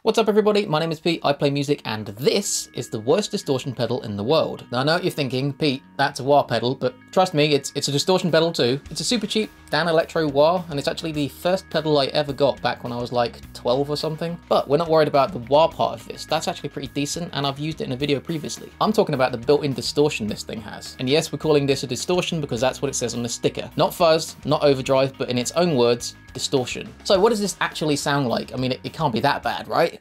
What's up everybody, my name is Pete, I play music, and this is the worst distortion pedal in the world. Now I know what you're thinking, Pete, that's a wah pedal, but trust me, it's a distortion pedal too. It's a super cheap Dan Electro wah, and it's actually the first pedal I ever got back when I was like 12 or something. But we're not worried about the wah part of this, that's actually pretty decent, and I've used it in a video previously. I'm talking about the built-in distortion this thing has. And yes, we're calling this a distortion because that's what it says on the sticker. Not fuzz, not overdrive, but in its own words, distortion. So what does this actually sound like? I mean, it can't be that bad, right?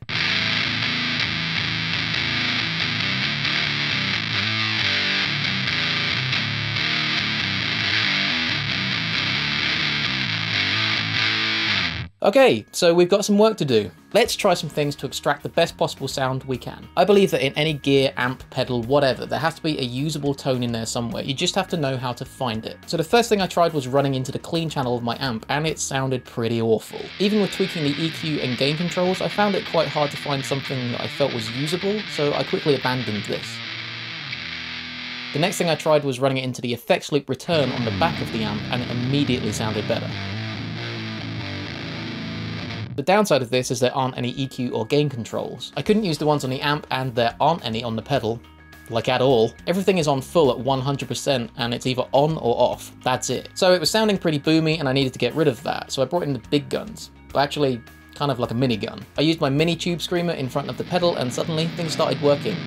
Okay, so we've got some work to do. Let's try some things to extract the best possible sound we can. I believe that in any gear, amp, pedal, whatever, there has to be a usable tone in there somewhere. You just have to know how to find it. So the first thing I tried was running into the clean channel of my amp, and it sounded pretty awful. Even with tweaking the EQ and gain controls, I found it quite hard to find something that I felt was usable, so I quickly abandoned this. The next thing I tried was running it into the effects loop return on the back of the amp, and it immediately sounded better. The downside of this is there aren't any EQ or gain controls. I couldn't use the ones on the amp, and there aren't any on the pedal. Like at all. Everything is on full at 100% and it's either on or off. That's it. So it was sounding pretty boomy and I needed to get rid of that, so I brought in the big guns. But actually, kind of like a minigun. I used my mini tube screamer in front of the pedal and suddenly things started working.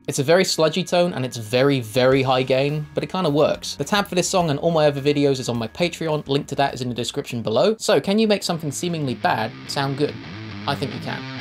It's a very sludgy tone and it's very, very high gain, but it kind of works. The tab for this song and all my other videos is on my Patreon, link to that is in the description below. So can you make something seemingly bad sound good? I think you can.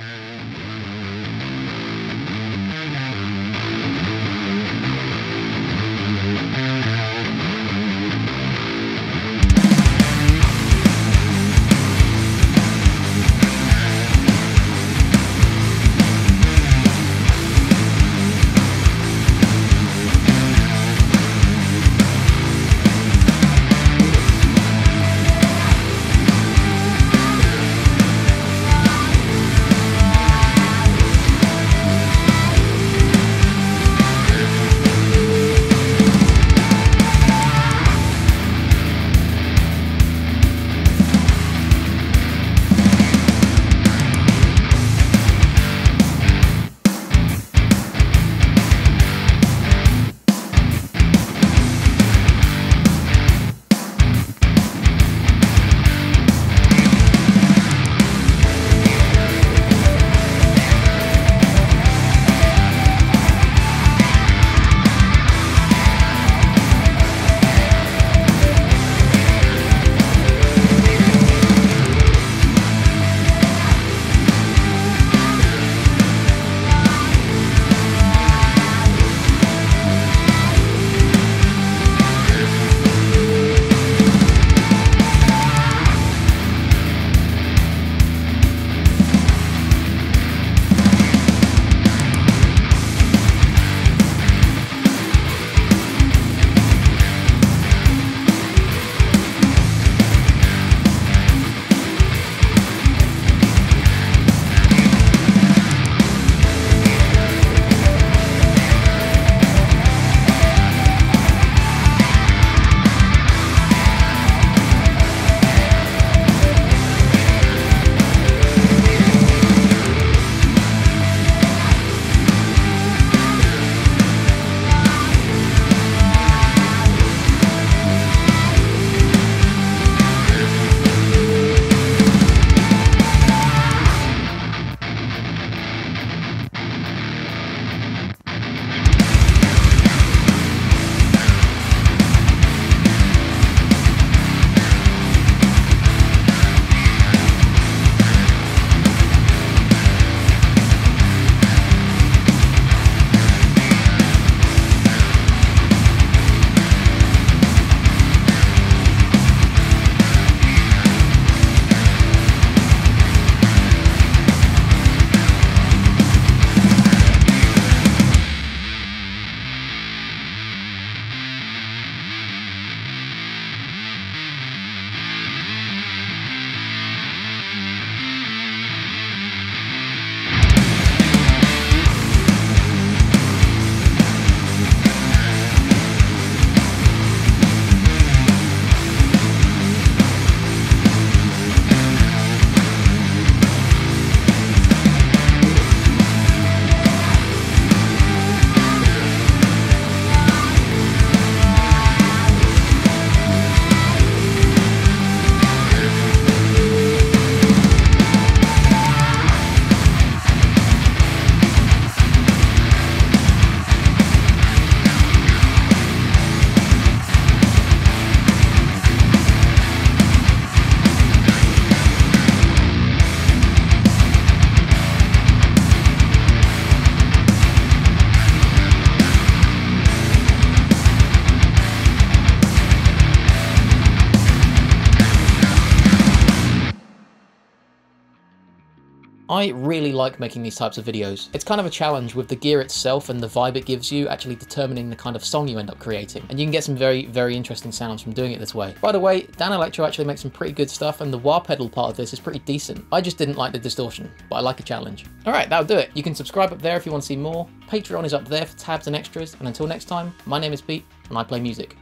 I really like making these types of videos. It's kind of a challenge with the gear itself and the vibe it gives you actually determining the kind of song you end up creating. And you can get some very, very interesting sounds from doing it this way. By the way, Dan Electro actually makes some pretty good stuff, and the wah pedal part of this is pretty decent. I just didn't like the distortion, but I like a challenge. Alright, that'll do it. You can subscribe up there if you want to see more. Patreon is up there for tabs and extras, and until next time, my name is Pete, and I play music.